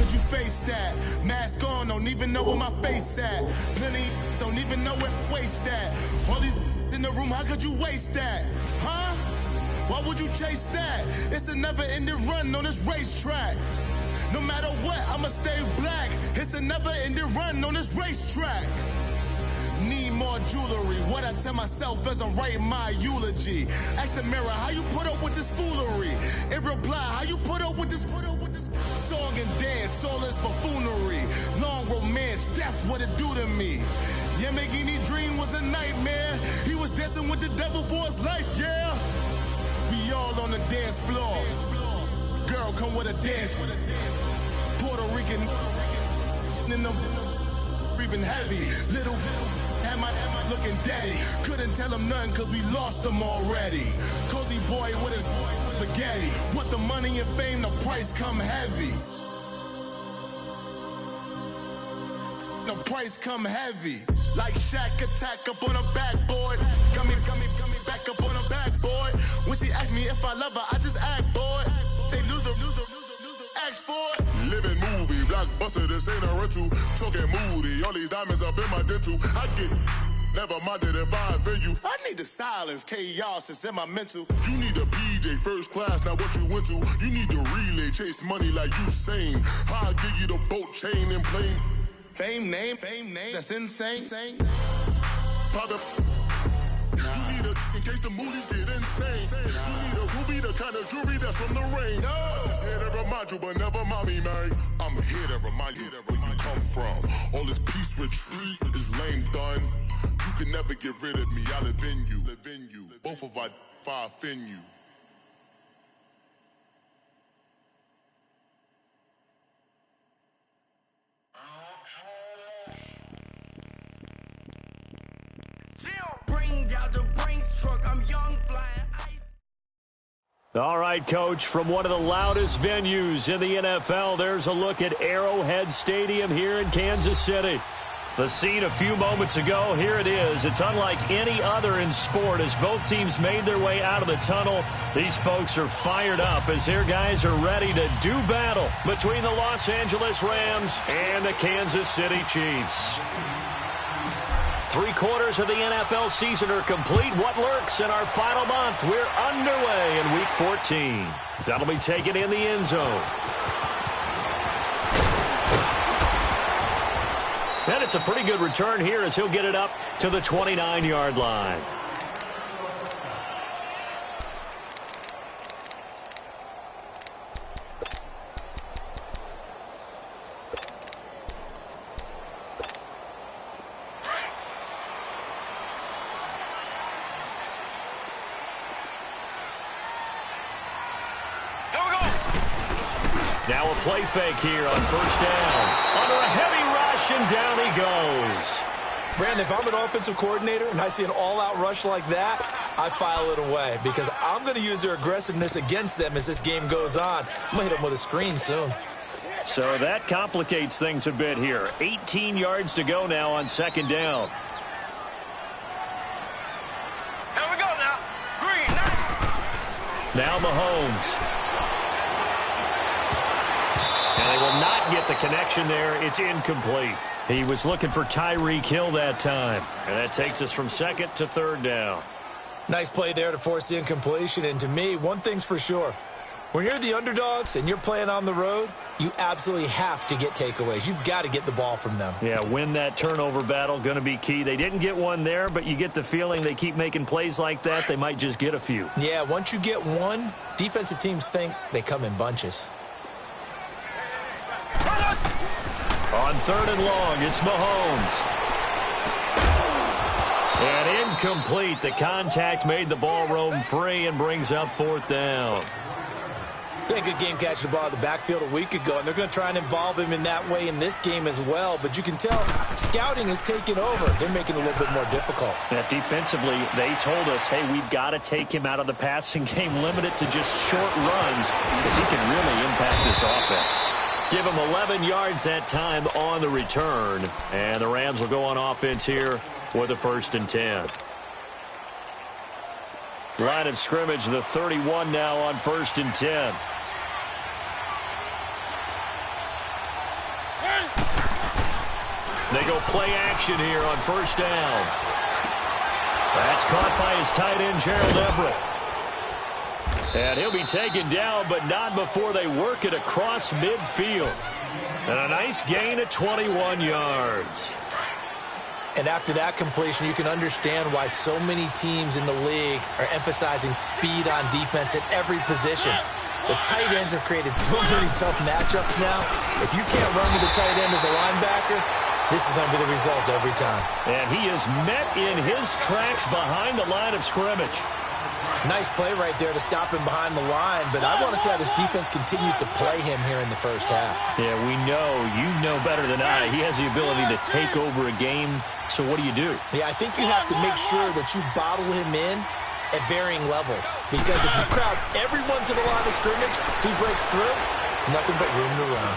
could you face that? Mask on, don't even know where my face at. Plenty don't even know where waste at. All these in the room, how could you waste that? Huh? Why would you chase that? It's a never-ending run on this racetrack. No matter what, I'ma stay black. It's a never-ending run on this racetrack. Need more jewelry. What I tell myself as I'm writing my eulogy. Ask the mirror, how you put up with this foolery? It reply, how you put up with this song and dance, all this buffoonery. Long romance, death, what it do to me? Yamagini dream was a nightmare. He was dancing with the devil for his life, yeah. We all on the dance floor. Girl, come with a dance. Puerto Rican in them breathing heavy. Little had my looking daddy. Couldn't tell him nothing cause we lost him already. Cozy boy with his spaghetti. With the money and fame, the price come heavy. The price come heavy. Like Shaq attack up on a backboard. Got me back up on a backboard. When she asked me if I love her, I just act bored. Say loser, ask for it. Living movie, blockbuster, this ain't a rental. Talking moody, all these diamonds up in my dental. I get never minded if I offend you. I need the silence, chaos is in my mental. You need a PJ, first class, not what you went to. You need the relay, chase money like you sane. I'll give you the boat, chain, and plane. Fame name, that's insane. Private. You need a, in case the movies get insane. You need a ruby, the kind of jewelry that's from the rain. No. I'm just here to remind you, but never mommy, man. I'm here to remind you where you come from. All this peace retreat is lame done. You can never get rid of me, I live in you. Both of our fire offend you. Bring out the Brinks truck, I'm young, flying ice. All right, Coach, from one of the loudest venues in the NFL, there's a look at Arrowhead Stadium here in Kansas City. The scene a few moments ago, here it is. It's unlike any other in sport as both teams made their way out of the tunnel. These folks are fired up as their guys are ready to do battle between the Los Angeles Rams and the Kansas City Chiefs. 3/4 of the NFL season are complete. What lurks in our final month? We're underway in Week 14. That'll be taken in the end zone. And it's a pretty good return here as he'll get it up to the 29-yard line. Now a play fake here on first down. Under a heavy rush, and down he goes. Brandon, if I'm an offensive coordinator and I see an all-out rush like that, I file it away because I'm going to use their aggressiveness against them as this game goes on. I'm going to hit them with a screen soon. So that complicates things a bit here. 18 yards to go now on second down. Here we go now. Green, nice. Now Mahomes. And they will not get the connection there. It's incomplete. He was looking for Tyreek Hill that time. And that takes us from second to third down. Nice play there to force the incompletion. And to me, one thing's for sure. When you're the underdogs and you're playing on the road, you absolutely have to get takeaways. You've got to get the ball from them. Yeah, win that turnover battle, going to be key. They didn't get one there, but you get the feeling they keep making plays like that, they might just get a few. Yeah, once you get one, defensive teams think they come in bunches. On third and long, it's Mahomes. And incomplete. The contact made the ball roam free and brings up fourth down. They had a good game catching the ball in the backfield a week ago, and they're going to try and involve him in that way in this game as well. But you can tell scouting is taking over. They're making it a little bit more difficult. Yeah, defensively, they told us, hey, we've got to take him out of the passing game, limit it to just short runs because he can really impact this offense. Give him 11 yards that time on the return. And the Rams will go on offense here with a 1st and 10. Line of scrimmage, the 31 now on 1st and 10. They go play action here on first down. That's caught by his tight end, Gerald Everett. And he'll be taken down, but not before they work it across midfield. And a nice gain of 21 yards. And after that completion, you can understand why so many teams in the league are emphasizing speed on defense at every position. The tight ends have created so many tough matchups now. If you can't run with the tight end as a linebacker, this is going to be the result every time. And he is met in his tracks behind the line of scrimmage. Nice play right there to stop him behind the line, but I want to see how this defense continues to play him here in the first half. Yeah, we know, you know better than I, he has the ability to take over a game, so what do you do? Yeah, I think you have to make sure that you bottle him in at varying levels, because if you crowd everyone to the line of scrimmage, if he breaks through, there's nothing but room to run.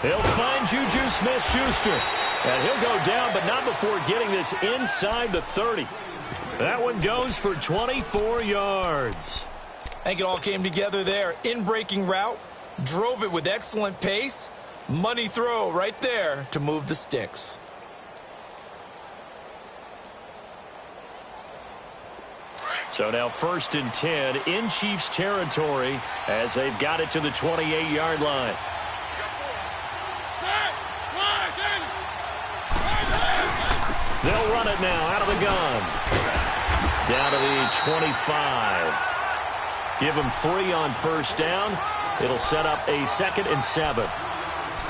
He'll find Juju Smith-Schuster, and he'll go down, but not before getting this inside the 30. That one goes for 24 yards. I think it all came together there. In-breaking route, drove it with excellent pace. Money throw right there to move the sticks. So now 1st and 10 in Chiefs territory as they've got it to the 28-yard line. They'll run it now out of the gun. Down to the 25. Give him 3 on first down. It'll set up a 2nd and 7.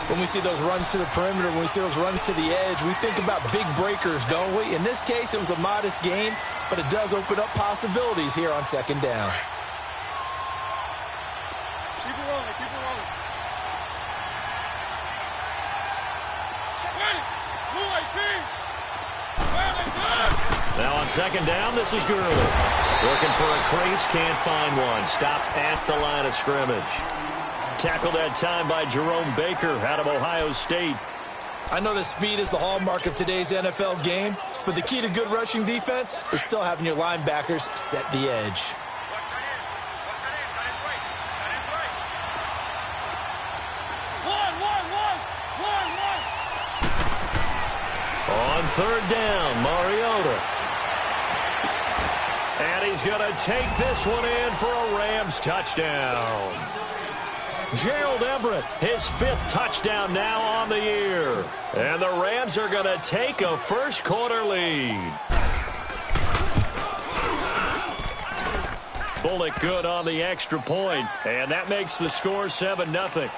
When we see those runs to the perimeter, when we see those runs to the edge, we think about big breakers, don't we? In this case, it was a modest gain, but it does open up possibilities here on 2nd down. Keep it rolling, keep it rolling. Now on 2nd down, this is Gurley. Looking for a crease, can't find one. Stopped at the line of scrimmage. Tackled that time by Jerome Baker out of Ohio State. I know that speed is the hallmark of today's NFL game, but the key to good rushing defense is still having your linebackers set the edge. On 3rd down, Mariota. And he's going to take this one in for a Rams touchdown. Gerald Everett, his 5th touchdown now on the year. And the Rams are going to take a first-quarter lead. Bullock good on the extra point, and that makes the score 7-0.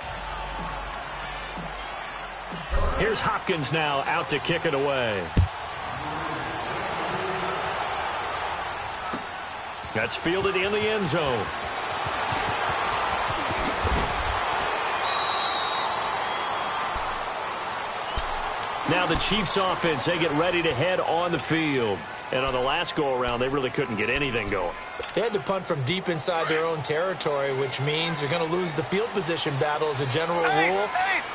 Here's Hopkins now out to kick it away. That's fielded in the end zone. Now the Chiefs offense, they get ready to head on the field. And on the last go-around, they really couldn't get anything going. They had to punt from deep inside their own territory, which means they're going to lose the field position battle as a general rule.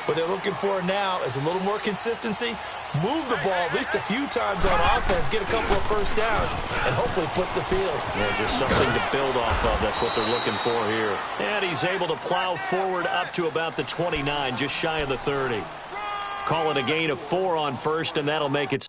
What they're looking for now is a little more consistency, move the ball at least a few times on offense, get a couple of first downs, and hopefully flip the field. Yeah, just something to build off of. That's what they're looking for here. And he's able to plow forward up to about the 29, just shy of the 30. Call it a gain of 4 on first, and that'll make it.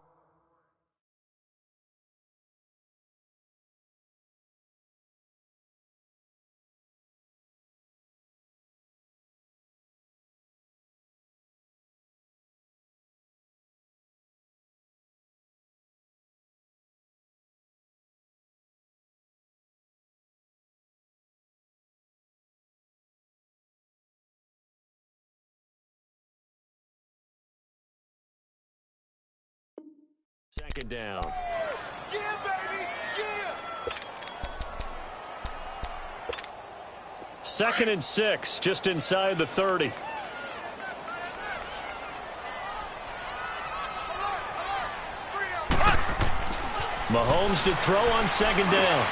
Second down. Yeah, baby! Yeah! 2nd and 6, just inside the 30. Mahomes to throw on 2nd down.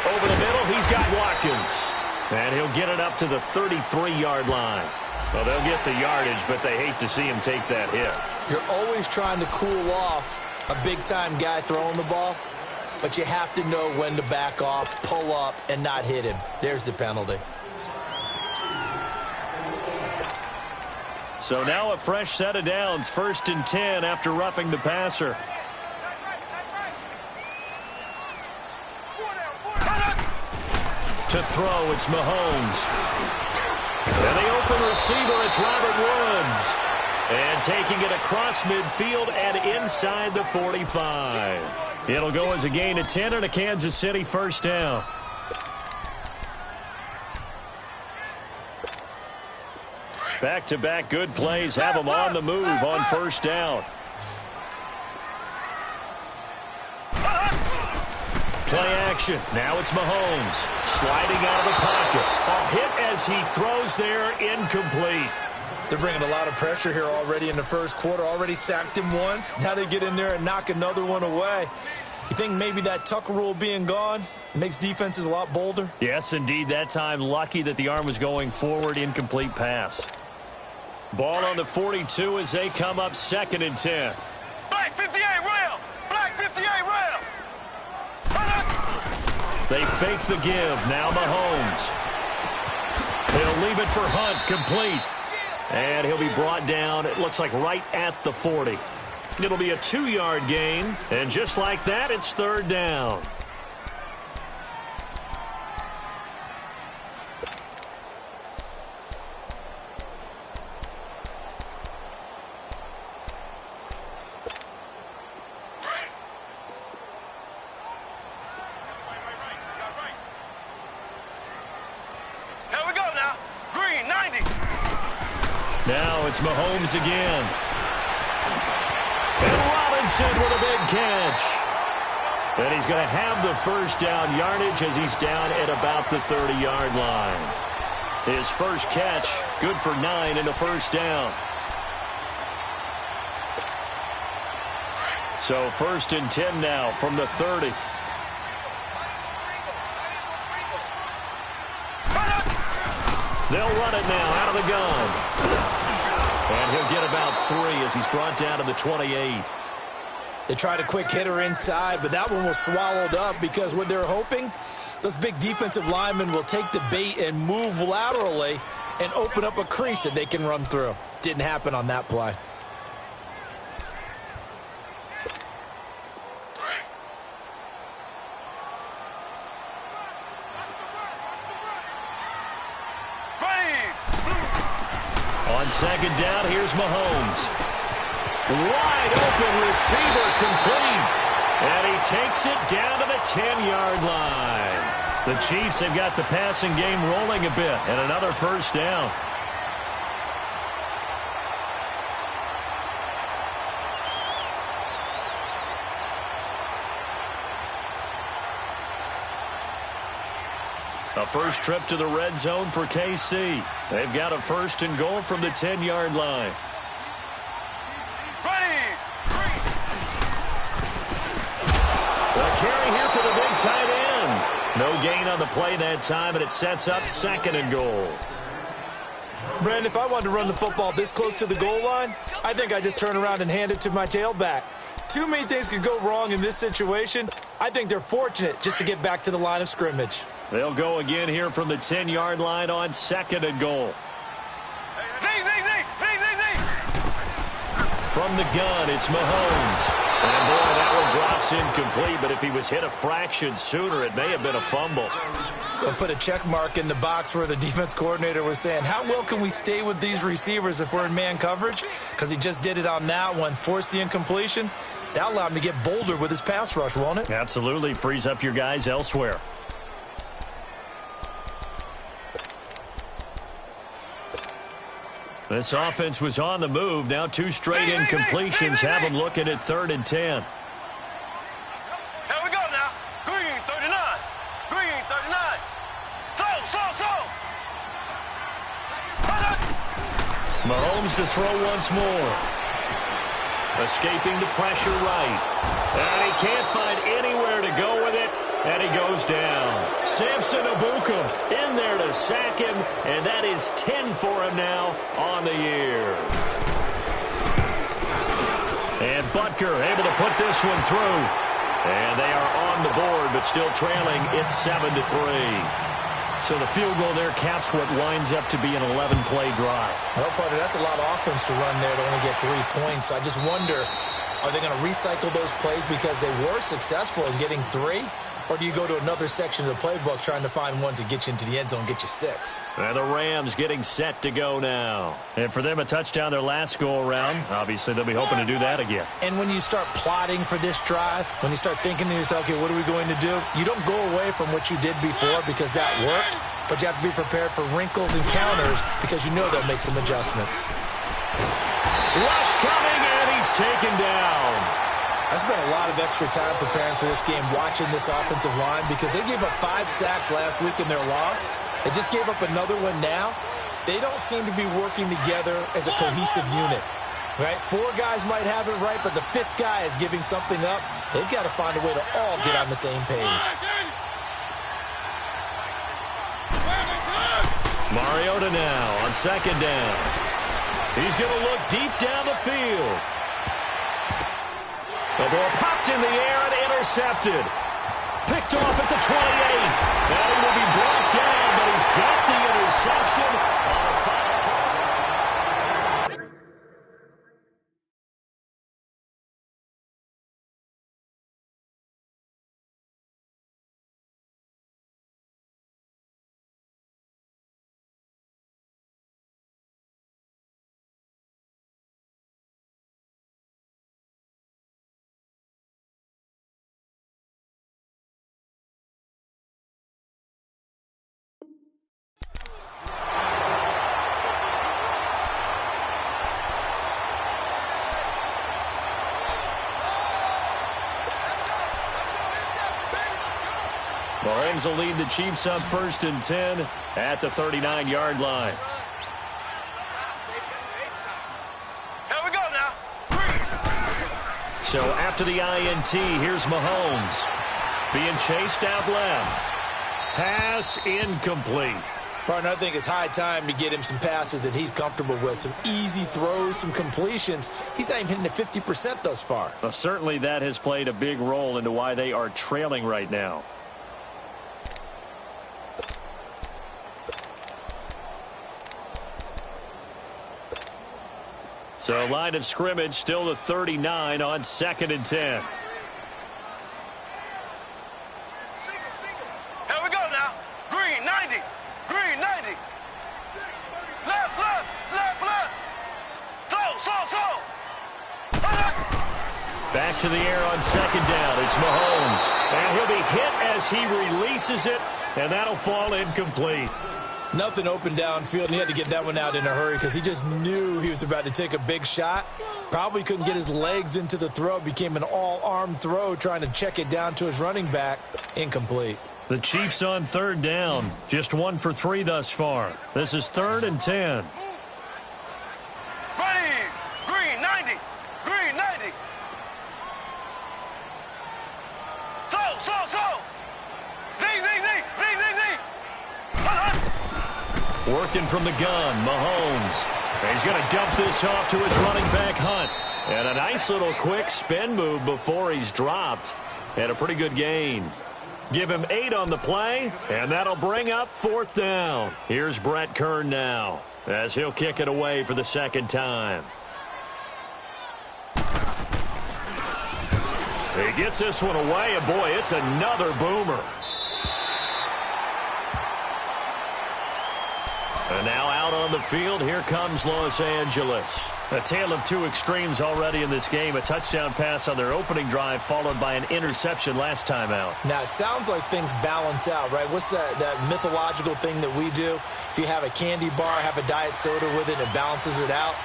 Over the middle, he's got Watkins. And he'll get it up to the 33-yard line. Well, they'll get the yardage, but they hate to see him take that hit. You're always trying to cool off a big-time guy throwing the ball, but you have to know when to back off, pull up, and not hit him. There's the penalty. So now a fresh set of downs, 1st and 10 after roughing the passer. To throw, it's Mahomes. And the open receiver, it's Robert Woods. And taking it across midfield and inside the 45. It'll go as a gain of 10 and a Kansas City first down. Back-to-back good plays have them on the move on first down. Play action. Now it's Mahomes. Sliding out of the pocket. A hit as he throws there, incomplete. They're bringing a lot of pressure here already in the first quarter. Already sacked him once. Now they get in there and knock another one away. You think maybe that Tucker rule being gone makes defenses a lot bolder? Yes, indeed. That time, lucky that the arm was going forward. Incomplete pass. Ball on the 42 as they come up 2nd and 10. Black 58 rail! Black 58 rail! They fake the give. Now Mahomes. He'll leave it for Hunt. Complete. And he'll be brought down, it looks like right at the 40. It'll be a 2-yard gain. And just like that, it's 3rd down. Now it's Mahomes again. And Robinson with a big catch. And he's going to have the first down yardage as he's down at about the 30-yard line. His first catch, good for 9 and a first down. So 1st and 10 now from the 30. They'll run it now out of the gun. And he'll get about 3 as he's brought down to the 28. They tried a quick hitter inside, but that one was swallowed up because what they're hoping, those big defensive linemen will take the bait and move laterally and open up a crease that they can run through. Didn't happen on that play. On 2nd down, here's Mahomes. Wide open receiver complete. And he takes it down to the 10-yard line. The Chiefs have got the passing game rolling a bit. And another first down. A first trip to the red zone for KC. They've got a 1st and goal from the 10-yard line. The carry here for the big tight end. No gain on the play that time, and it sets up 2nd and goal. Brandon, if I wanted to run the football this close to the goal line, I think I just turn around and hand it to my tailback. Too many things could go wrong in this situation. I think they're fortunate just to get back to the line of scrimmage. They'll go again here from the 10-yard line on 2nd and goal. From the gun, it's Mahomes. And boy, that one drops incomplete, but if he was hit a fraction sooner, it may have been a fumble. They'll put a check mark in the box where the defense coordinator was saying, how well can we stay with these receivers if we're in man coverage? Because he just did it on that one, forced the incompletion. That allowed him to get bolder with his pass rush, won't it? Absolutely. Frees up your guys elsewhere. This offense was on the move. Now 2 straight incompletions have them looking at 3rd and 10. Here we go now. Green 39. Green 39. Slow. Mahomes to throw once more. Escaping the pressure right. And he can't find anywhere to go with it. And he goes down. Samson Abukum in there to sack him. And that is 10 for him now on the year. And Butker able to put this one through. And they are on the board, but still trailing. It's 7-3. So the field goal there caps what winds up to be an 11-play drive. Well, partner, that's a lot of offense to run there to only get 3 points. So I just wonder, are they going to recycle those plays because they were successful in getting 3? Or do you go to another section of the playbook trying to find ones that get you into the end zone, get you 6? And the Rams getting set to go now. And for them, a touchdown their last go-around. Obviously, they'll be hoping to do that again. And when you start plotting for this drive, when you start thinking to yourself, okay, what are we going to do? You don't go away from what you did before because that worked, but you have to be prepared for wrinkles and counters because you know they'll make some adjustments. Rush coming, and he's taken down. I spent a lot of extra time preparing for this game, watching this offensive line, because they gave up 5 sacks last week in their loss. They just gave up another one now. They don't seem to be working together as a cohesive unit, right? 4 guys might have it right, but the 5th guy is giving something up. They've got to find a way to all get on the same page. Mariota now on second down. He's going to look deep down the field. The ball popped in the air and intercepted. Picked off at the 28. Now he will be brought down, but he's got the interception on a final play. Mahomes will lead the Chiefs up 1st and 10 at the 39-yard line. Here we go now. So after the INT, here's Mahomes. Being chased out left. Pass incomplete. Partner, I think it's high time to get him some passes that he's comfortable with. Some easy throws, some completions. He's not even hitting the 50% thus far. Well, certainly that has played a big role into why they are trailing right now. So line of scrimmage still the 39 on 2nd and 10. Here we go now. Green 90. Green 90. Left, left, left, left. Slow. Back to the air on 2nd down. It's Mahomes. And he'll be hit as he releases it, and that'll fall incomplete. Nothing open downfield, and he had to get that one out in a hurry because he just knew he was about to take a big shot. Probably couldn't get his legs into the throw. Became an all-arm throw trying to check it down to his running back. Incomplete. The Chiefs on 3rd down. Just 1 for 3 thus far. This is 3rd and 10. Ready. Green 90. Green 90. Slow. Z. Working from the gun, Mahomes. And he's going to dump this off to his running back, Hunt. And a nice little quick spin move before he's dropped. And a pretty good gain. Give him 8 on the play, and that'll bring up 4th down. Here's Brett Kern now, as he'll kick it away for the 2nd time. He gets this one away, and boy, it's another boomer. And now out on the field, here comes Los Angeles. A tale of 2 extremes already in this game. A touchdown pass on their opening drive, followed by an interception last time out. Now, it sounds like things balance out, right? What's that mythological thing that we do? If you have a candy bar, have a diet soda with it, it balances it out.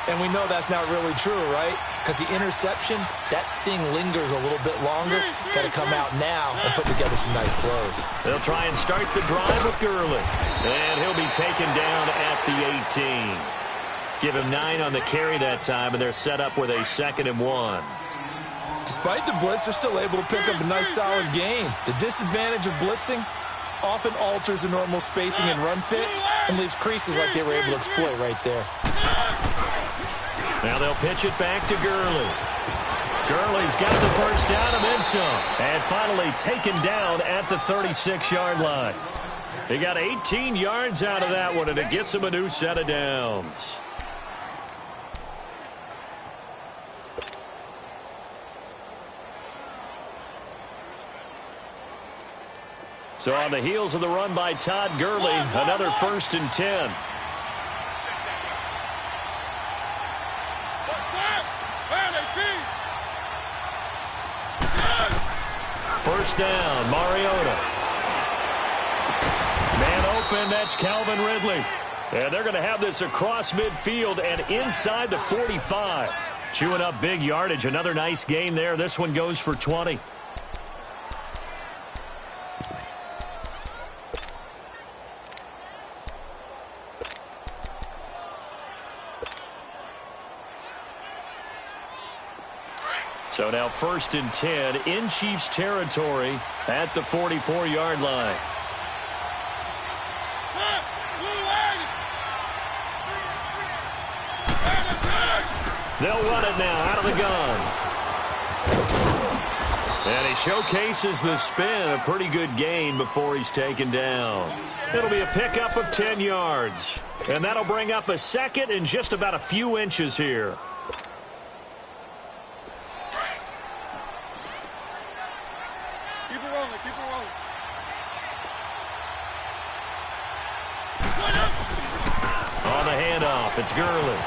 And we know that's not really true, right? Because the interception, that sting lingers a little bit longer. Got to come out now and put together some nice plays. They'll try and start the drive with Gurley. And he'll be taken down at the 18. Give him 9 on the carry that time, and they're set up with a 2nd and 1. Despite the blitz, they're still able to pick up a nice solid gain. The disadvantage of blitzing often alters the normal spacing and run fits and leaves creases like they were able to exploit right there. Now they'll pitch it back to Gurley. Gurley's got the first down and then some. And finally taken down at the 36-yard line. He got 18 yards out of that one, and it gets him a new set of downs. So on the heels of the run by Todd Gurley, another 1st and 10. First down, Mariota. Man open, that's Calvin Ridley. And they're going to have this across midfield and inside the 45. Chewing up big yardage, another nice gain there. This one goes for 20. So now 1st and 10 in Chiefs territory at the 44-yard line. They'll run it now out of the gun. And he showcases the spin, a pretty good gain before he's taken down. It'll be a pickup of 10 yards. And that'll bring up a 2nd and just about a few inches here. It's Gurley.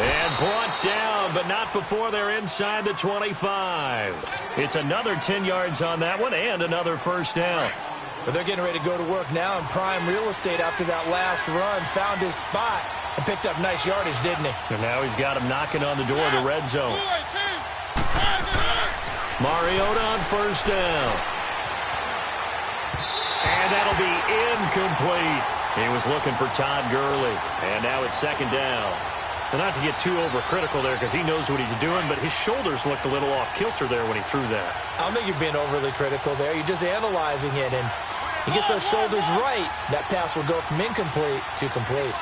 And brought down, but not before they're inside the 25. It's another 10 yards on that one and another 1st down. But they're getting ready to go to work now in prime real estate after that last run. Found his spot and picked up nice yardage, didn't he? And now he's got him knocking on the door of the red zone. Mariota on 1st down. And that'll be incomplete. He was looking for Todd Gurley. And now it's 2nd down. And not to get too overcritical there because he knows what he's doing, but his shoulders looked a little off kilter there when he threw that. I don't think you're being overly critical there. You're just analyzing it. And he gets those shoulders right, that pass will go from incomplete to complete.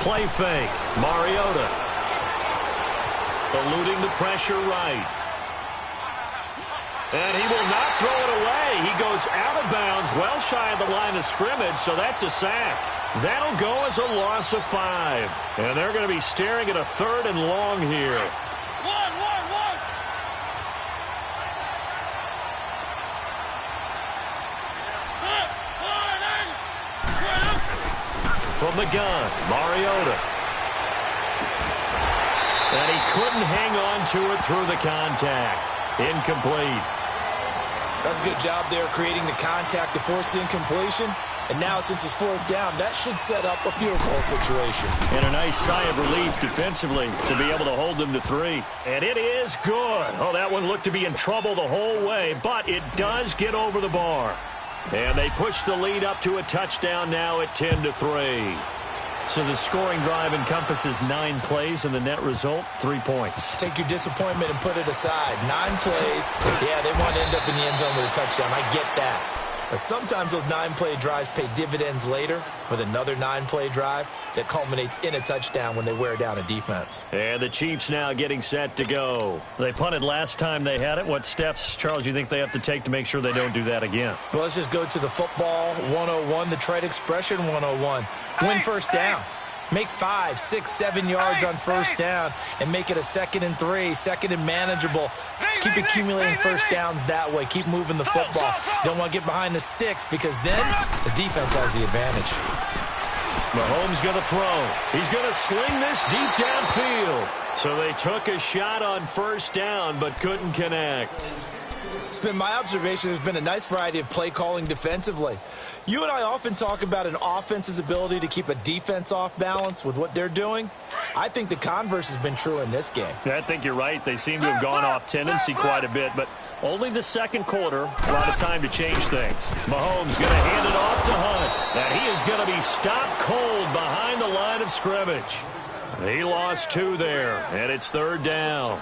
Play fake. Mariota. Eluding the pressure right. And he will not throw it away. He goes out of bounds, well shy of the line of scrimmage, so that's a sack. That'll go as a loss of 5. And they're going to be staring at a 3rd and long here. One. From the gun, Mariota. And he couldn't hang on to it through the contact. Incomplete. That's a good job there creating the contact to force the incompletion. And now since it's 4th down, that should set up a field goal situation. And a nice sigh of relief defensively to be able to hold them to 3. And it is good. Oh, that one looked to be in trouble the whole way, but it does get over the bar. And they push the lead up to a touchdown now at 10-3. So the scoring drive encompasses 9 plays, and the net result, 3 points. Take your disappointment and put it aside. 9 plays. Yeah, they want to end up in the end zone with a touchdown. I get that. But sometimes those 9-play drives pay dividends later with another 9-play drive that culminates in a touchdown when they wear down a defense. And the Chiefs now getting set to go. They punted last time they had it. What steps, Charles, do you think they have to take to make sure they don't do that again? Well, let's just go to the football 101, the trite expression 101. Win 1st down. Make 5, 6, 7 yards on 1st down and make it a 2nd and 3, 2nd and manageable. Keep accumulating 1st downs that way. Keep moving the football. You don't want to get behind the sticks because then the defense has the advantage. Mahomes going to throw. He's going to sling this deep downfield. So they took a shot on 1st down but couldn't connect. It's been my observation there's been a nice variety of play calling defensively. You and I often talk about an offense's ability to keep a defense off balance with what they're doing. I think the converse has been true in this game. I think you're right. They seem to have gone off tendency quite a bit, but only the 2nd quarter, a lot of time to change things. Mahomes going to hand it off to Hunt. And he is going to be stopped cold behind the line of scrimmage. He lost 2 there, and it's 3rd down.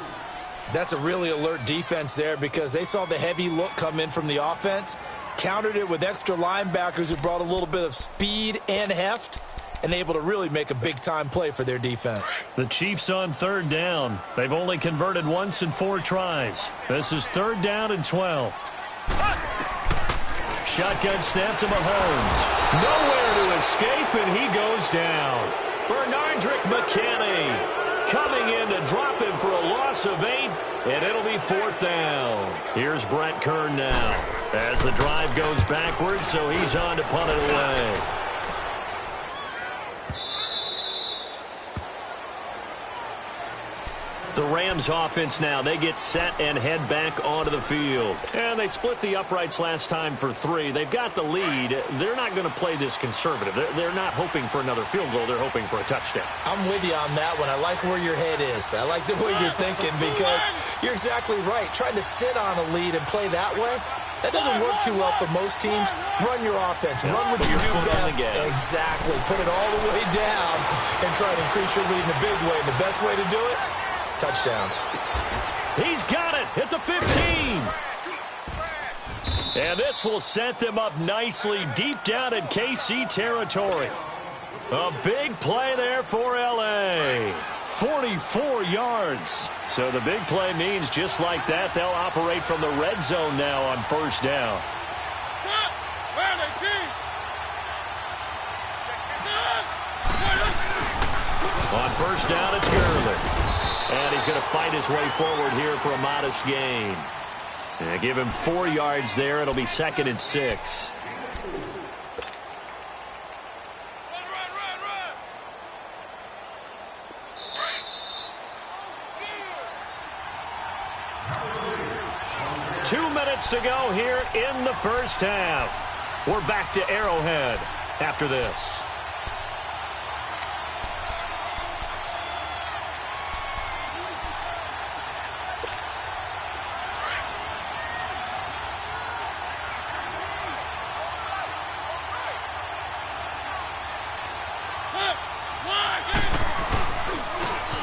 That's a really alert defense there because they saw the heavy look come in from the offense, countered it with extra linebackers who brought a little bit of speed and heft, and able to really make a big-time play for their defense. The Chiefs on 3rd down. They've only converted once in 4 tries. This is 3rd down and 12. Shotgun snap to Mahomes. Nowhere to escape, and he goes down. Bernardrick McKinney coming in to drop him for a loss of 8, and it'll be 4th down. Here's Brett Kern now as the drive goes backwards, so he's on to punt it away. The Rams offense now, they get set and head back onto the field. And they split the uprights last time for 3. They've got the lead. They're not going to play this conservative. They're not hoping for another field goal. They're hoping for a touchdown. I'm with you on that one. I like where your head is. I like the way you're thinking because you're exactly right. Trying to sit on a lead and play that way, that doesn't work too well for most teams. Run your offense. Run what you do best. Exactly. Put it all the way down and try to increase your lead in a big way. And the best way to do it, touchdowns. He's got it at the 15. And this will set them up nicely deep down in KC territory. A big play there for L.A. 44 yards. So the big play means just like that, they'll operate from the red zone now on 1st down. On 1st down, it's Gurley. And he's going to fight his way forward here for a modest gain. And give him 4 yards there. It'll be 2nd and 6. Two minutes to go here in the first half. We're back to Arrowhead after this.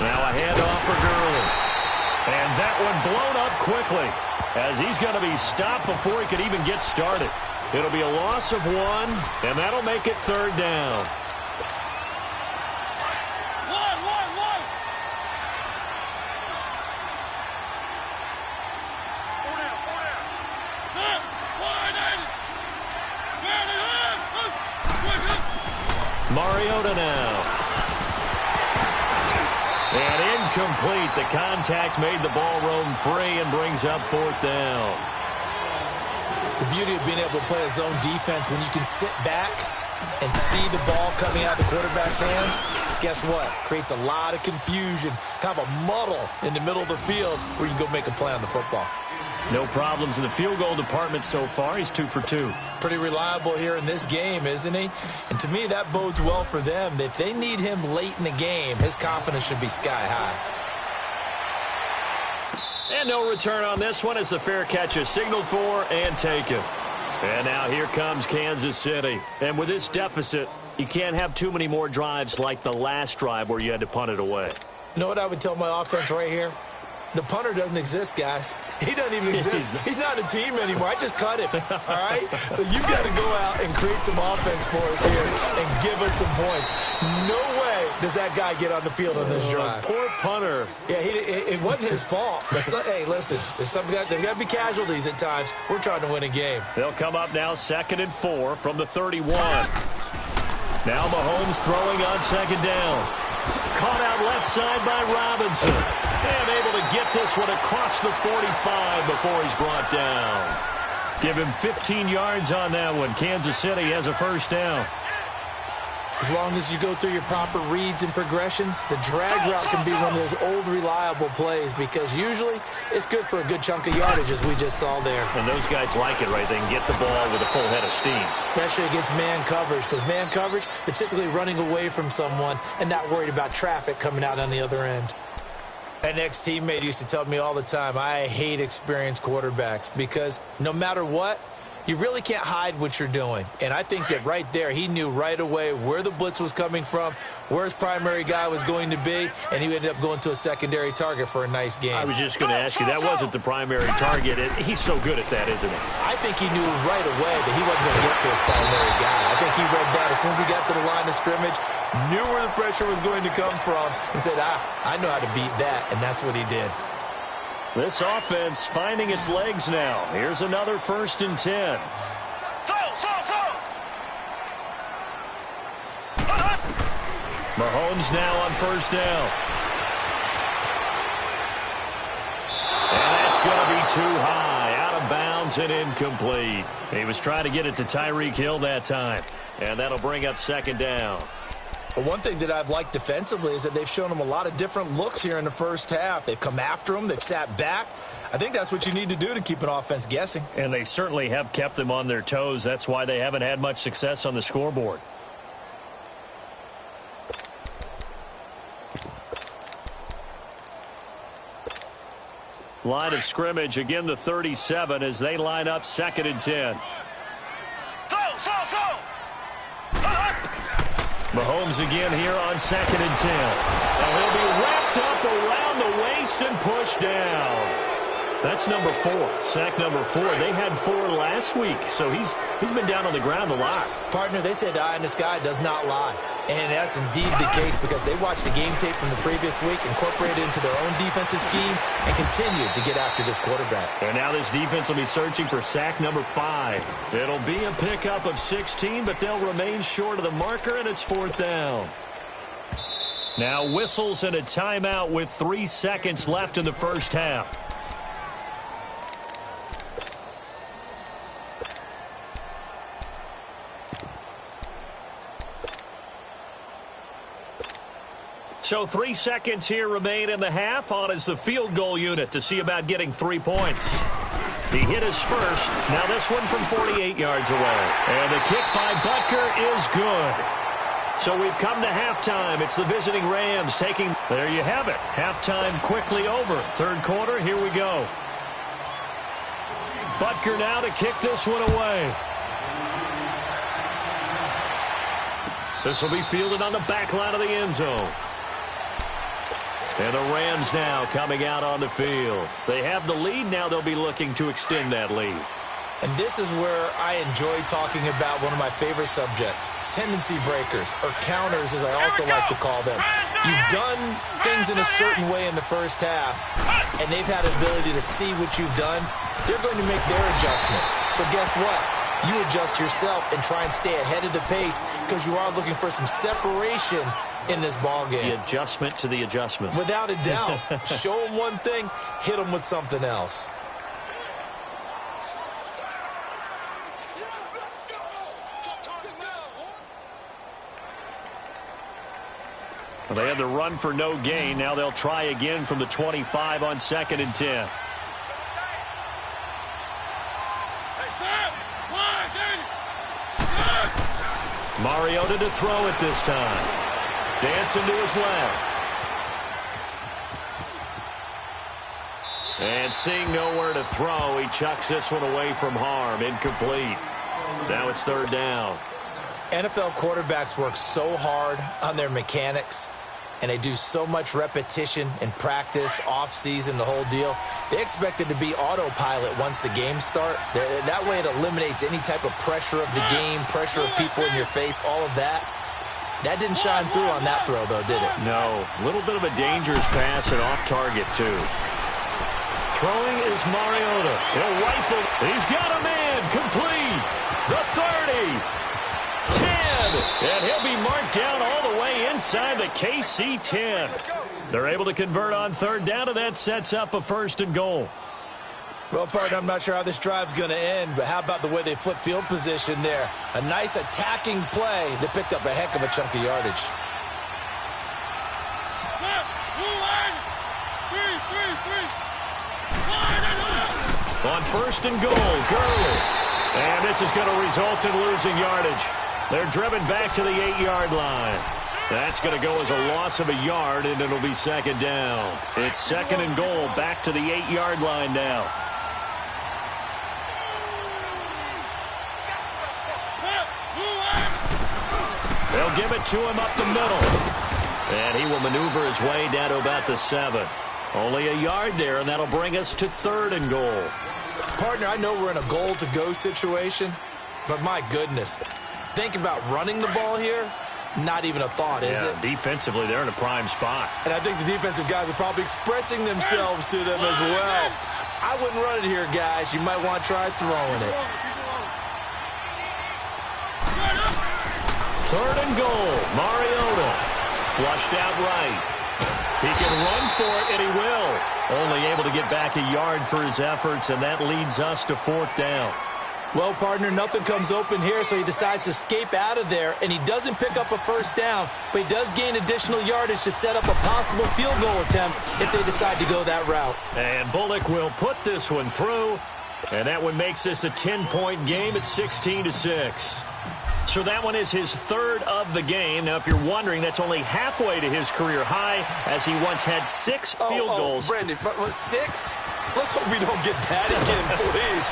Now a handoff for Gurley. And that one blown up quickly as he's going to be stopped before he could even get started. It'll be a loss of 1, and that'll make it 3rd down. Mariota now. And incomplete. The contact made the ball roam free and brings up 4th down. The beauty of being able to play a zone defense when you can sit back and see the ball coming out of the quarterback's hands, guess what? Creates a lot of confusion, kind of a muddle in the middle of the field where you can go make a play on the football. No problems in the field goal department so far. He's 2 for 2. Pretty reliable here in this game, isn't he? And to me, that bodes well for them. If they need him late in the game, his confidence should be sky high. And no return on this one as the fair catch is signaled for and taken. And now here comes Kansas City. And with this deficit, you can't have too many more drives like the last drive where you had to punt it away. You know what I would tell my offense right here? The punter doesn't exist, guys. He doesn't even exist. He's not a team anymore. I just cut him, all right? So you've got to go out and create some offense for us here and give us some points. No way does that guy get on the field on this drive. Poor punter. Yeah, it wasn't his fault. But hey, listen, there's got to be casualties at times. We're trying to win a game. They'll come up now 2nd and 4 from the 31. Now Mahomes throwing on 2nd down. Caught out left side by Robinson. And able to get this one across the 45 before he's brought down. Give him 15 yards on that one. Kansas City has a 1st down. As long as you go through your proper reads and progressions, the drag route can be one of those old reliable plays because usually it's good for a good chunk of yardage as we just saw there. And those guys like it, right? They can get the ball with a full head of steam. Especially against man coverage because man coverage, particularly running away from someone and not worried about traffic coming out on the other end. An ex-teammate used to tell me all the time, I hate experienced quarterbacks because no matter what, you really can't hide what you're doing. And I think that right there, he knew right away where the blitz was coming from, where his primary guy was going to be, and he ended up going to a secondary target for a nice game. I was just going to ask you, that wasn't the primary target. He's so good at that, isn't he? I think he knew right away that he wasn't going to get to his primary guy. I think he read that as soon as he got to the line of scrimmage, knew where the pressure was going to come from, and said, I know how to beat that, and that's what he did. This offense finding its legs now. Here's another 1st and 10. Stop! Mahomes now on first down. And that's going to be too high, out of bounds and incomplete. He was trying to get it to Tyreek Hill that time. And that'll bring up second down. Well, one thing that I've liked defensively is that they've shown him a lot of different looks here in the first half. They've come after him. They've sat back. I think that's what you need to do to keep an offense guessing. And they certainly have kept them on their toes. That's why they haven't had much success on the scoreboard. Line of scrimmage, again the 37 as they line up 2nd and 10. Mahomes again here on 2nd and 10. And he'll be wrapped up around the waist and pushed down. That's number 4, sack number 4. They had 4 last week, so he's been down on the ground a lot. Partner, they say the eye in the sky does not lie. And that's indeed the case because they watched the game tape from the previous week, incorporated it into their own defensive scheme, and continued to get after this quarterback. And now this defense will be searching for sack number 5. It'll be a pickup of 16, but they'll remain short of the marker, and it's 4th down. Now whistles and a timeout with 3 seconds left in the first half. So 3 seconds here remain in the half. On is the field goal unit to see about getting 3 points. He hit his first. Now this one from 48 yards away. And the kick by Butker is good. So we've come to halftime. It's the visiting Rams taking... There you have it. Halftime quickly over. 3rd quarter, here we go. Butker now to kick this one away. This will be fielded on the back line of the end zone. And the Rams now coming out on the field. They have the lead. Now they'll be looking to extend that lead. And this is where I enjoy talking about one of my favorite subjects, tendency breakers, or counters as I also like to call them. You've done things in a certain way in the first half, and they've had the ability to see what you've done. They're going to make their adjustments. So guess what? You adjust yourself and try and stay ahead of the pace because you are looking for some separation in this ball game. The adjustment to the adjustment. Without a doubt. Show them one thing, hit them with something else. Well, they had the run for no gain. Now they'll try again from the 25 on 2nd and 10. Mariota to throw it this time. Dancing to his left. And seeing nowhere to throw, he chucks this one away from harm. Incomplete. Now it's 3rd down. NFL quarterbacks work so hard on their mechanics, and they do so much repetition in practice, off-season, the whole deal. They expect it to be autopilot once the games start. That way it eliminates any type of pressure of the game, pressure of people in your face, all of that. That didn't shine through on that throw, though, did it? No. A little bit of a dangerous pass and off target, too. Throwing is Mariota. He'll rifle. He's got a man. Complete. The 30. 10. And he'll be marked down all the way inside the KC 10. They're able to convert on 3rd down, and that sets up a 1st and goal. Well, partner, I'm not sure how this drive's going to end, but how about the way they flip field position there? A nice attacking play that picked up a heck of a chunk of yardage. On 1st and goal, Gurley. And this is going to result in losing yardage. They're driven back to the 8-yard line. That's going to go as a loss of a yard, and it'll be 2nd down. It's 2nd and goal, back to the 8-yard line now. They'll give it to him up the middle. And he will maneuver his way down to about the 7. Only a yard there, and that'll bring us to 3rd and goal. Partner, I know we're in a goal-to-go situation, but my goodness. Think about running the ball here. Not even a thought, is it? Defensively, they're in a prime spot. And I think the defensive guys are probably expressing themselves to them as well. I wouldn't run it here, guys. You might want to try throwing it. 3rd and goal. Mariota Flushed out right. He can run for it, and he will. Only able to get back a yard for his efforts, and that leads us to 4th down. Well, partner, nothing comes open here, so he decides to escape out of there, and he doesn't pick up a first down, but he does gain additional yardage to set up a possible field goal attempt if they decide to go that route. And Bullock will put this one through, and that one makes this a 10-point game at 16-6. So that one is his 3rd of the game. Now, if you're wondering, that's only halfway to his career high, as he once had 6 field goals. Brandon, but 6? Let's hope we don't get that again, please.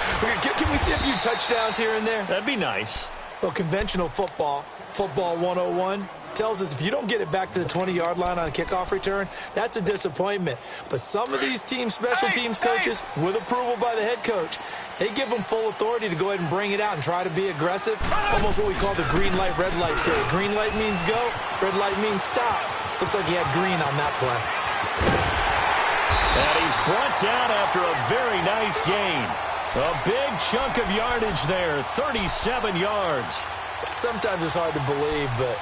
Can we see a few touchdowns here and there? That'd be nice. Well, conventional football 101, tells us if you don't get it back to the 20-yard line on a kickoff return, that's a disappointment. But some of these teams, special teams coaches, with approval by the head coach, they give them full authority to go ahead and bring it out and try to be aggressive. Almost what we call the green light, red light period. Green light means go, red light means stop. Looks like he had green on that play. And he's brought down after a very nice gain. A big chunk of yardage there, 37 yards. Sometimes it's hard to believe, but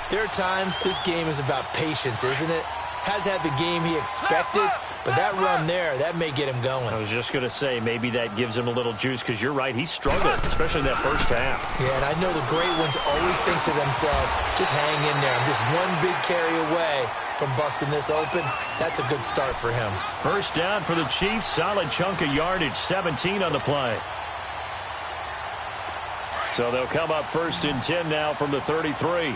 there are times this game is about patience, isn't it? Has had the game he expected, but that run there, that may get him going. I was just going to say, maybe that gives him a little juice, because you're right, he struggled, especially in that first half. Yeah, and I know the great ones always think to themselves, just hang in there. I'm just one big carry away from busting this open. That's a good start for him. First down for the Chiefs, solid chunk of yardage, 17 on the play. So they'll come up 1st and 10 now from the 33.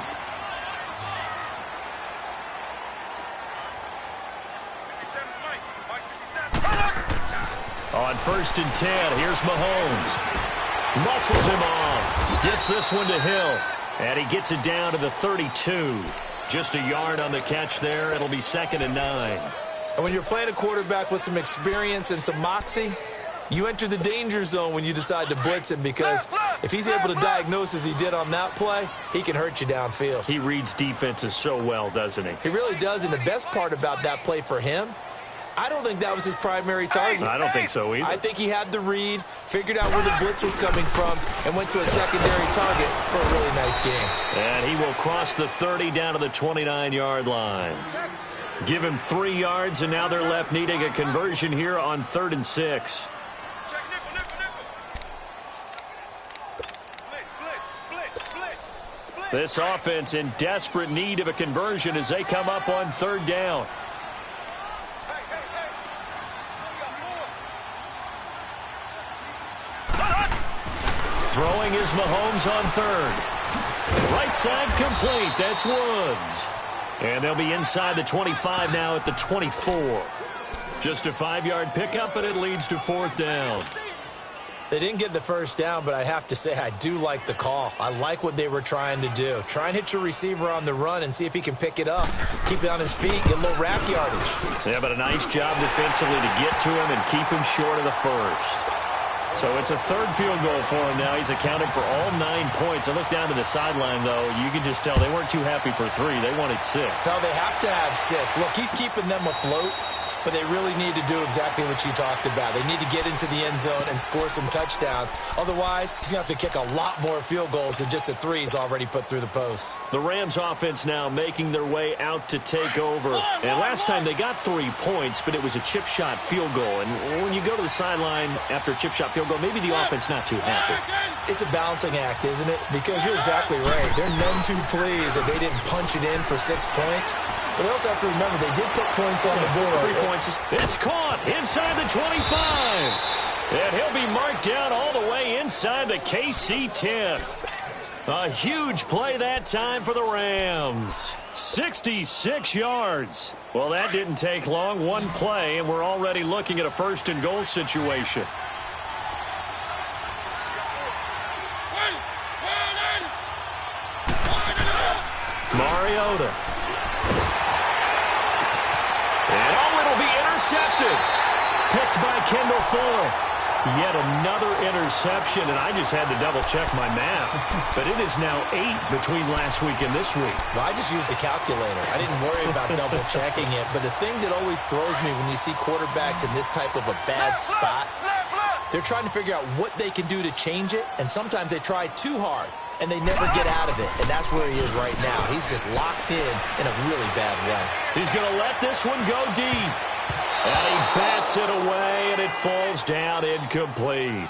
On 1st and 10, here's Mahomes. Muscles him off. Gets this one to Hill. And he gets it down to the 32. Just a yard on the catch there. It'll be 2nd and 9. And when you're playing a quarterback with some experience and some moxie, you enter the danger zone when you decide to blitz him, because if he's able to diagnose as he did on that play, he can hurt you downfield. He reads defenses so well, doesn't he? He really does, and the best part about that play for him, I don't think that was his primary target. I don't think so either. I think he had the read, figured out where the blitz was coming from, and went to a secondary target for a really nice game. And he will cross the 30 down to the 29-yard line. Give him 3 yards, and now they're left needing a conversion here on 3rd and 6. This offense in desperate need of a conversion as they come up on 3rd down. Throwing is Mahomes on 3rd. Right side complete. That's Woods. And they'll be inside the 25 now at the 24. Just a 5-yard pickup, but it leads to 4th down. They didn't get the first down, but I have to say I do like the call. I like what they were trying to do. Try and hit your receiver on the run and see if he can pick it up. Keep it on his feet, get a little rack yardage. Yeah, but a nice job defensively to get to him and keep him short of the first. So it's a 3rd field goal for him now. He's accounted for all 9 points. I look down to the sideline, though. You can just tell they weren't too happy for 3. They wanted 6. So they have to have 6. Look, he's keeping them afloat, but they really need to do exactly what you talked about. They need to get into the end zone and score some touchdowns. Otherwise, he's going to have to kick a lot more field goals than just the 3 he's already put through the posts. The Rams offense now making their way out to take over. And last time they got 3 points, but it was a chip shot field goal. And when you go to the sideline after a chip shot field goal, maybe the offense not too happy. It's a balancing act, isn't it? Because you're exactly right. They're none too pleased that they didn't punch it in for 6 points. But we also have to remember they did put points on the board. 3 points. It's caught inside the 25. And he'll be marked down all the way inside the KC 10. A huge play that time for the Rams. 66 yards. Well, that didn't take long. 1 play, and we're already looking at a 1st and goal situation. Mariota. And it'll be intercepted. Picked by Kendall Fuller. Yet another interception, and I just had to double-check my math. But it is now 8 between last week and this week. Well, I just used a calculator. I didn't worry about double-checking it. But the thing that always throws me when you see quarterbacks in this type of a bad spot, they're trying to figure out what they can do to change it, and sometimes they try too hard. and they never get out of it, and that's where he is right now. He's just locked in a really bad way. He's going to let this one go deep. And he bats it away, and it falls down incomplete.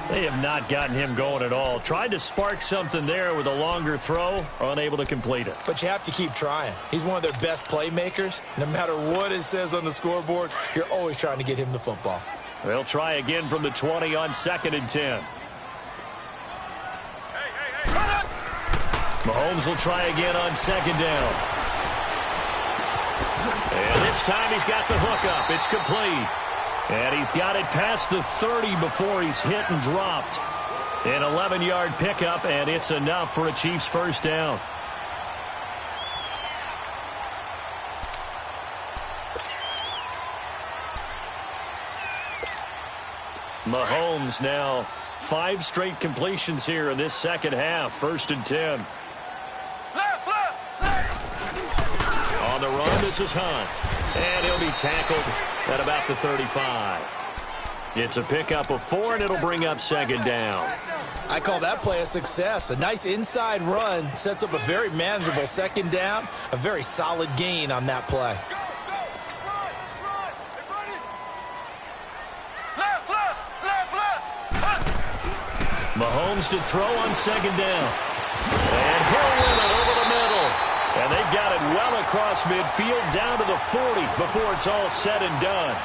They have not gotten him going at all. Tried to spark something there with a longer throw, unable to complete it. But you have to keep trying. He's one of their best playmakers. No matter what it says on the scoreboard, you're always trying to get him the football. They'll try again from the 20 on 2nd and 10. Mahomes will try again on 2nd down. And this time he's got the hook up. It's complete. And he's got it past the 30 before he's hit and dropped. An 11-yard pickup, and it's enough for a Chiefs first down. Mahomes now 5 straight completions here in this second half. 1st and 10. On the run, this is Hunt. And he'll be tackled at about the 35. It's a pickup of 4, and it'll bring up 2nd down. I call that play a success. A nice inside run sets up a very manageable 2nd down. A very solid gain on that play. Mahomes to throw on 2nd down. And he'll win it over the middle. And they've got it well across midfield down to the 40 before it's all said and done.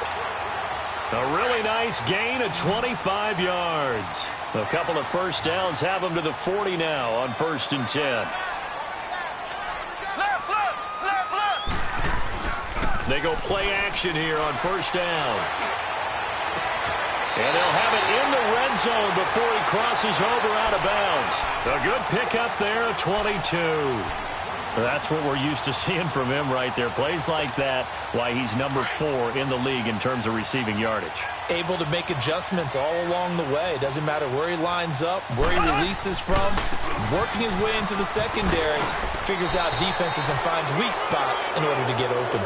A really nice gain of 25 yards. A couple of first downs have them to the 40 now on 1st and 10. They go play action here on 1st down. And they'll have it in the red zone before he crosses over out of bounds. A good pickup there, 22. That's what we're used to seeing from him right there. Plays like that, why he's number 4 in the league in terms of receiving yardage. Able to make adjustments all along the way. Doesn't matter where he lines up, where he releases from. Working his way into the secondary. Figures out defenses and finds weak spots in order to get open.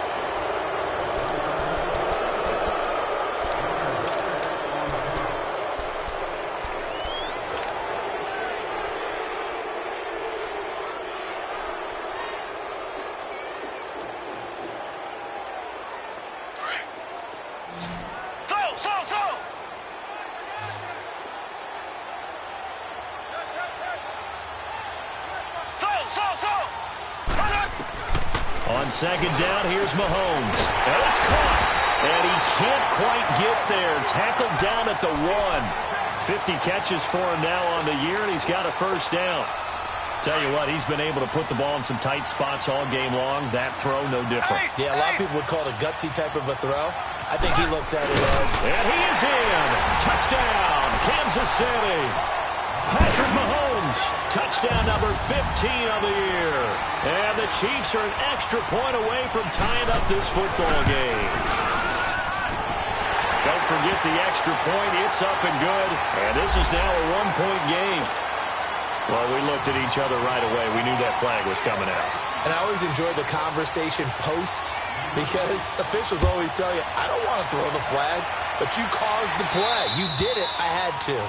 On 2nd down, here's Mahomes. And it's caught. And he can't quite get there. Tackled down at the 1. 50 catches for him now on the year, and he's got a first down. Tell you what, he's been able to put the ball in some tight spots all game long. That throw, no different. Yeah, a lot of people would call it a gutsy type of a throw. I think he looks at it as... And he is in. Touchdown, Kansas City. Patrick Mahomes, touchdown number 15 of the year. And the Chiefs are an extra point away from tying up this football game. Don't forget the extra point. It's up and good. And this is now a 1-point game. Well, we looked at each other right away. We knew that flag was coming out. And I always enjoy the conversation post because officials always tell you, I don't want to throw the flag, but you caused the play. You did it. I had to.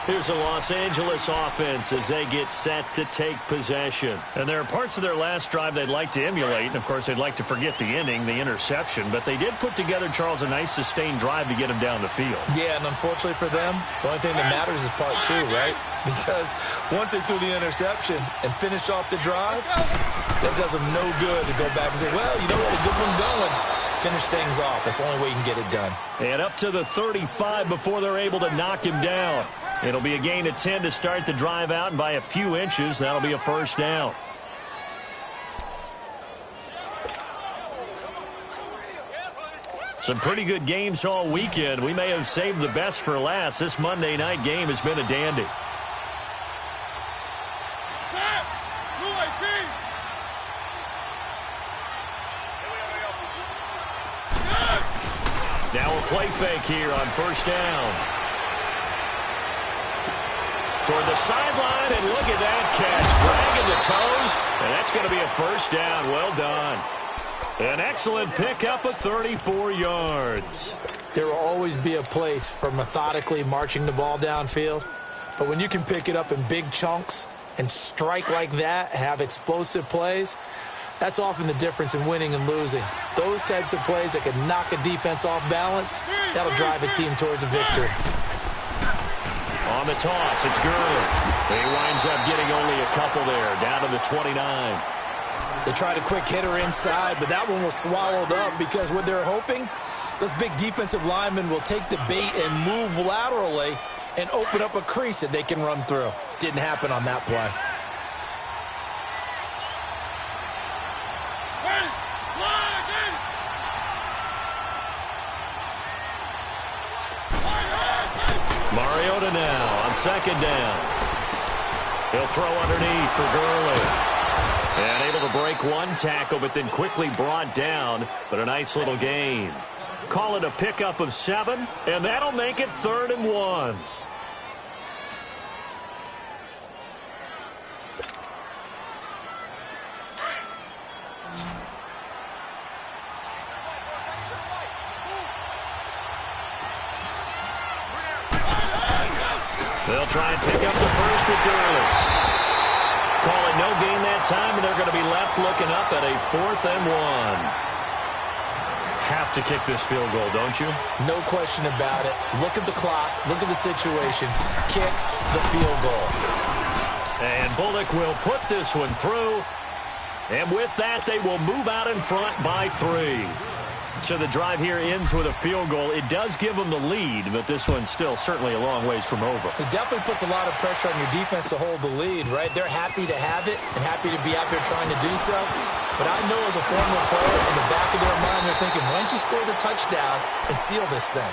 Here's a Los Angeles offense as they get set to take possession. And there are parts of their last drive they'd like to emulate. And, of course, they'd like to forget the inning, the interception. But they did put together, Charles, a nice sustained drive to get them down the field. Yeah, and unfortunately for them, the only thing that matters is part 2, right? Because once they threw the interception and finished off the drive, that does them no good to go back and say, well, you know what, a good one going. Finish things off. That's the only way you can get it done. And up to the 35 before they're able to knock him down. It'll be a gain of 10 to start the drive out, and by a few inches, that'll be a first down. Some pretty good games all weekend. We may have saved the best for last. This Monday night game has been a dandy. Now a play fake here on first down. Toward the sideline, and look at that catch. Dragging the toes, and that's going to be a first down. Well done. An excellent pickup of 34 yards. There will always be a place for methodically marching the ball downfield, But when you can pick it up in big chunks and strike like that, have explosive plays, that's often the difference in winning and losing. Those types of plays that can knock a defense off balance, that'll drive a team towards a victory. On the toss, it's Gurley. He winds up getting only a couple there, down to the 29. They tried a quick hitter inside, but that one was swallowed up because what they're hoping, those big defensive linemen will take the bait and move laterally and open up a crease that they can run through. Didn't happen on that play. Mariota now on second down. He'll throw underneath for Gurley. And able to break one tackle, but then quickly brought down. But a nice little gain. Call it a pickup of 7, and that'll make it 3rd and 1. They'll try and pick up the first with Gurley. Call it no gain that time, and they're going to be left looking up at a 4th and 1. Have to kick this field goal, don't you? No question about it. Look at the clock. Look at the situation. Kick the field goal. And Bullock will put this one through. And with that, they will move out in front by 3. So the drive here ends with a field goal. It does give them the lead, but this one's still certainly a long ways from over. It definitely puts a lot of pressure on your defense to hold the lead, right? They're happy to have it and happy to be out there trying to do so. But I know as a former player, in the back of their mind, they're thinking, why don't you score the touchdown and seal this thing?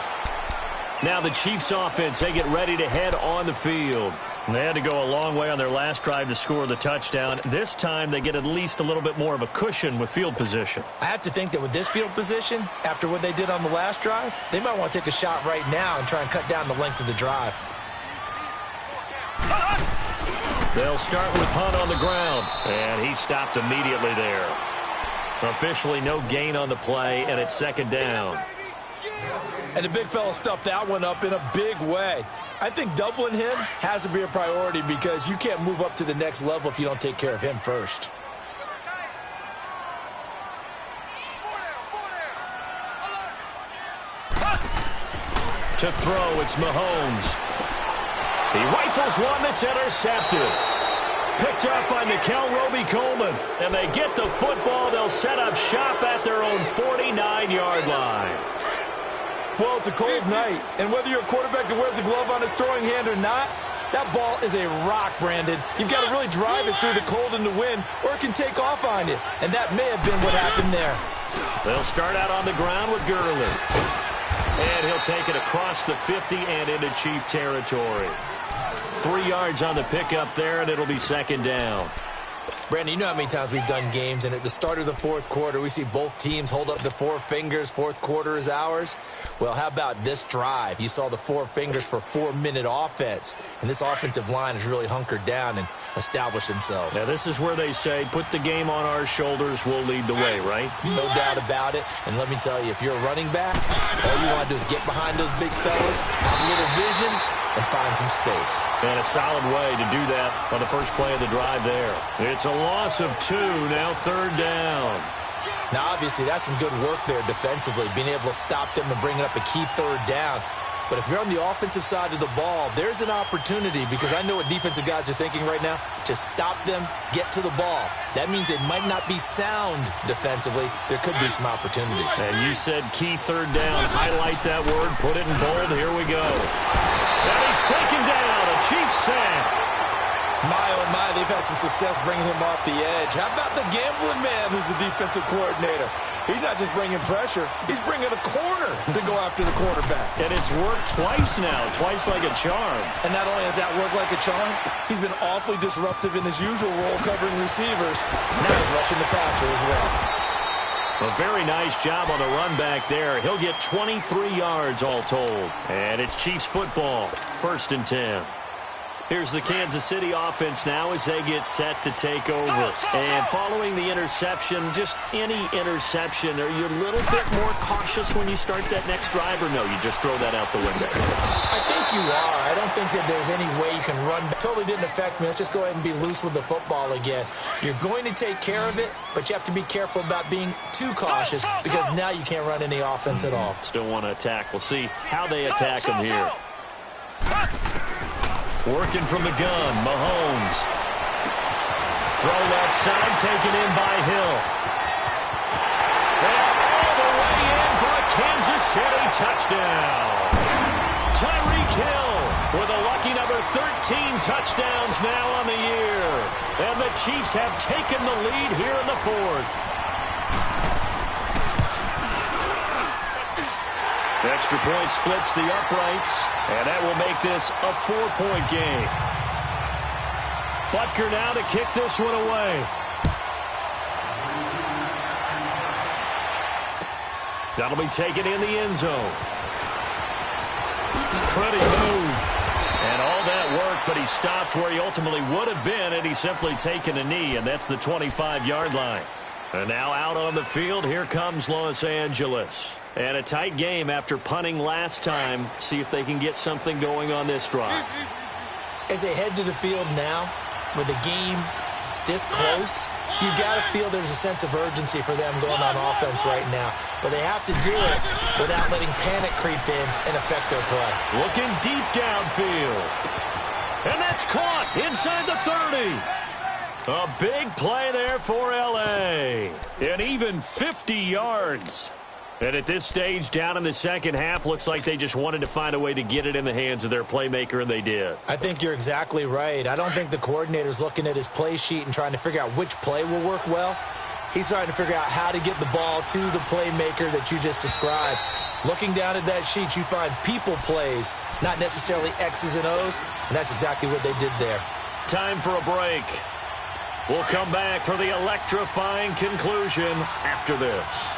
Now the Chiefs offense, they get ready to head on the field. They had to go a long way on their last drive to score the touchdown. This time they get at least a little bit more of a cushion with field position. I have to think that with this field position, after what they did on the last drive, they might want to take a shot right now and try and cut down the length of the drive. They'll start with Hunt on the ground, and he stopped immediately there. Officially no gain on the play, and it's 2nd down. And the big fella stuffed that one up in a big way. I think doubling him has to be a priority because you can't move up to the next level if you don't take care of him first. To throw, it's Mahomes. He rifles one that's intercepted. Picked up by Nickel Roby-Coleman. And they get the football. They'll set up shop at their own 49-yard line. Well, it's a cold night, and whether you're a quarterback that wears a glove on his throwing hand or not, that ball is a rock, Brandon. You've got to really drive it through the cold and the wind, or it can take off on you. And that may have been what happened there. They'll start out on the ground with Gurley. And he'll take it across the 50 and into Chief territory. 3 yards on the pickup there, and it'll be 2nd down. Brandon, you know how many times we've done games, and at the start of the 4th quarter, we see both teams hold up the 4 fingers, 4th quarter is ours. Well, how about this drive? You saw the 4 fingers for 4-minute offense, and this offensive line has really hunkered down and established themselves. Now, this is where they say, put the game on our shoulders, we'll lead the way, right? No doubt about it, and let me tell you, if you're a running back, all you want to do is get behind those big fellas, have a little vision, and find some space. And a solid way to do that on the first play of the drive there. It's a loss of 2, now 3rd down. Now, obviously, that's some good work there defensively, being able to stop them and bring it up a key 3rd down. But if you're on the offensive side of the ball, there's an opportunity because I know what defensive guys are thinking right now. Just stop them, get to the ball. That means they might not be sound defensively. There could be some opportunities. And you said key 3rd down. Highlight that word. Put it in bold. Here we go. And he's taken down. A Chiefs sack. My, oh my, they've had some success bringing him off the edge. How about the gambling man who's the defensive coordinator? He's not just bringing pressure. He's bringing a corner to go after the quarterback. And it's worked twice now, twice like a charm. And not only has that worked like a charm, he's been awfully disruptive in his usual role covering receivers. Now he's rushing the passer as well. A very nice job on the run back there. He'll get 23 yards all told. And it's Chiefs football, 1st and 10. Here's the Kansas City offense now as they get set to take over. And following the interception, just any interception, are you a little bit more cautious when you start that next drive, or no, you just throw that out the window? I think you are. I don't think that there's any way you can run. It totally didn't affect me. Let's just go ahead and be loose with the football again. You're going to take care of it, but you have to be careful about being too cautious because now you can't run any offense at all. Still want to attack. We'll see how they attack them here. Working from the gun, Mahomes. Throw left side, taken in by Hill. And all the way in for a Kansas City touchdown. Tyreek Hill with a lucky number 13 touchdowns now on the year. And the Chiefs have taken the lead here in the fourth. Extra point splits the uprights, and that will make this a 4-point game. Butker now to kick this one away. That'll be taken in the end zone. Pretty move. And all that work, but he stopped where he ultimately would have been, and he's simply taken a knee, and that's the 25-yard line. And now out on the field, here comes Los Angeles. And a tight game after punting last time. See if they can get something going on this drive. As they head to the field now, with the game this close, you've got to feel there's a sense of urgency for them going on offense right now. But they have to do it without letting panic creep in and affect their play. Looking deep downfield. And that's caught inside the 30. A big play there for L.A. And even 50 yards. And at this stage, down in the second half, looks like they just wanted to find a way to get it in the hands of their playmaker, and they did. I think you're exactly right. I don't think the coordinator's looking at his play sheet and trying to figure out which play will work well. He's trying to figure out how to get the ball to the playmaker that you just described. Looking down at that sheet, you find people plays, not necessarily X's and O's, and that's exactly what they did there. Time for a break. We'll come back for the electrifying conclusion after this.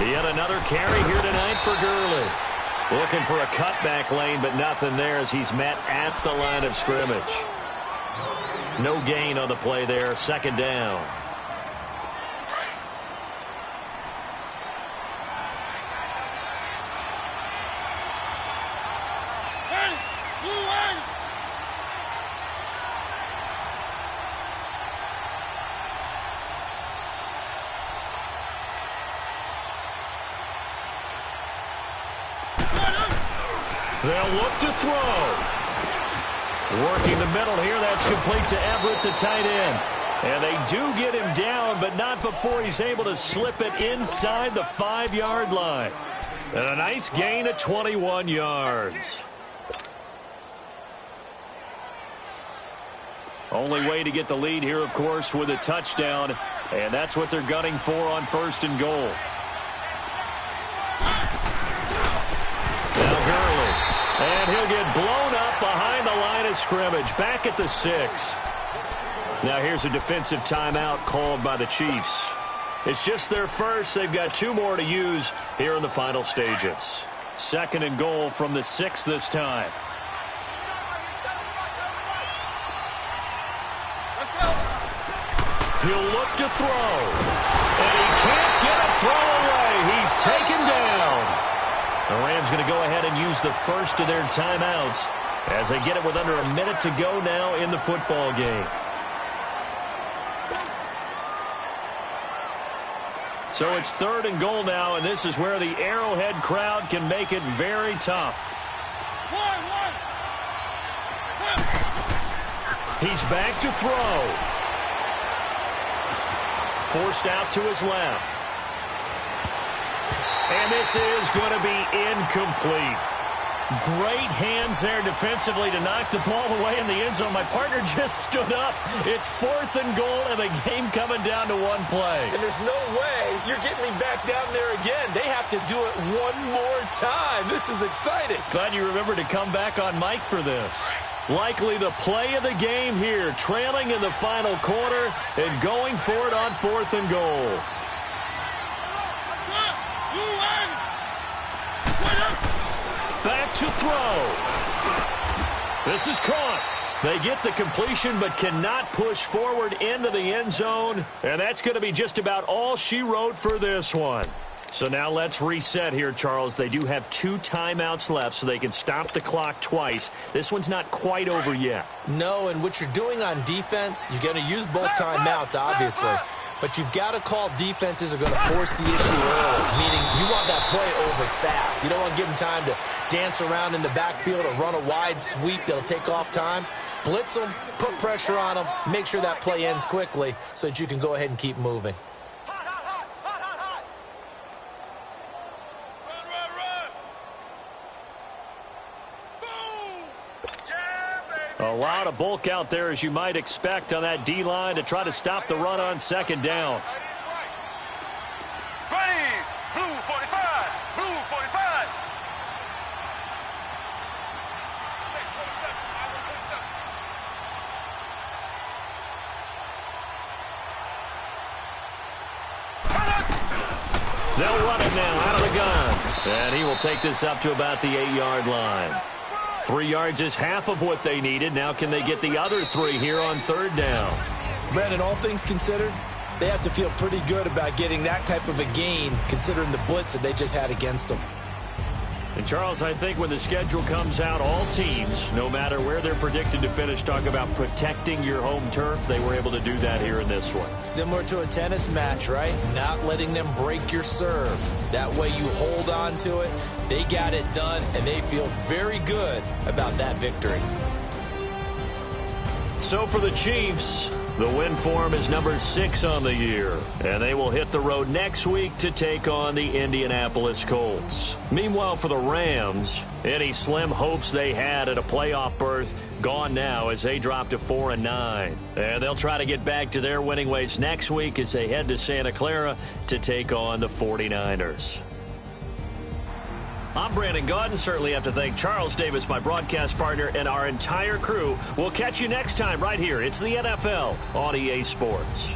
Yet another carry here tonight for Gurley. Looking for a cutback lane, but nothing there as he's met at the line of scrimmage. No gain on the play there. Second down. They'll look to throw. Working the middle here. That's complete to Everett, the tight end. And they do get him down, but not before he's able to slip it inside the 5-yard line. And a nice gain of 21 yards. Only way to get the lead here, of course, with a touchdown. And that's what they're gunning for on first and goal. And he'll get blown up behind the line of scrimmage, back at the 6. Now here's a defensive timeout called by the Chiefs. It's just their first. They've got 2 more to use here in the final stages. Second and goal from the 6 this time. He'll look to throw. And he can't get a throw away. He's taken down. The Rams going to go ahead and use the first of their timeouts as they get it with under a minute to go now in the football game. So it's third and goal now, and this is where the Arrowhead crowd can make it very tough. He's back to throw. Forced out to his left. And this is going to be incomplete. Great hands there defensively to knock the ball away in the end zone. My partner just stood up. It's fourth and goal, and the game coming down to one play. And there's no way you're getting me back down there again. They have to do it one more time. This is exciting. Glad you remembered to come back on mic for this. Likely the play of the game here, trailing in the final quarter and going for it on fourth and goal. to throw. This is caught. They get the completion but cannot push forward into the end zone. And that's going to be just about all she wrote for this one. So now let's reset here, Charles. They do have 2 timeouts left, so they can stop the clock twice. This one's not quite over yet. No, and what you're doing on defense, you're going to use both timeouts, obviously. But you've got to call defenses are going to force the issue early, meaning you want that play over fast. You don't want to give them time to dance around in the backfield or run a wide sweep that'll take off time. Blitz them, put pressure on them, make sure that play ends quickly so that you can go ahead and keep moving. A lot of bulk out there, as you might expect, on that D-line to try to stop the run on second down. Ready, blue 45, blue 45. They'll run it now out of the gun. And he will take this up to about the 8-yard line. 3 yards is half of what they needed. Now can they get the other 3 here on third down? Brandon, all things considered, they have to feel pretty good about getting that type of a gain considering the blitz that they just had against them. And, Charles, I think when the schedule comes out, all teams, no matter where they're predicted to finish, talk about protecting your home turf. They were able to do that here in this one. Similar to a tennis match, right? Not letting them break your serve. That way you hold on to it. They got it done, and they feel very good about that victory. So for the Chiefs, the win form is number 6 on the year, and they will hit the road next week to take on the Indianapolis Colts. Meanwhile, for the Rams, any slim hopes they had at a playoff berth gone now as they drop to 4-9. And they'll try to get back to their winning ways next week as they head to Santa Clara to take on the 49ers. I'm Brandon Gaudin. Certainly have to thank Charles Davis, my broadcast partner, and our entire crew. We'll catch you next time right here. It's the NFL on EA Sports.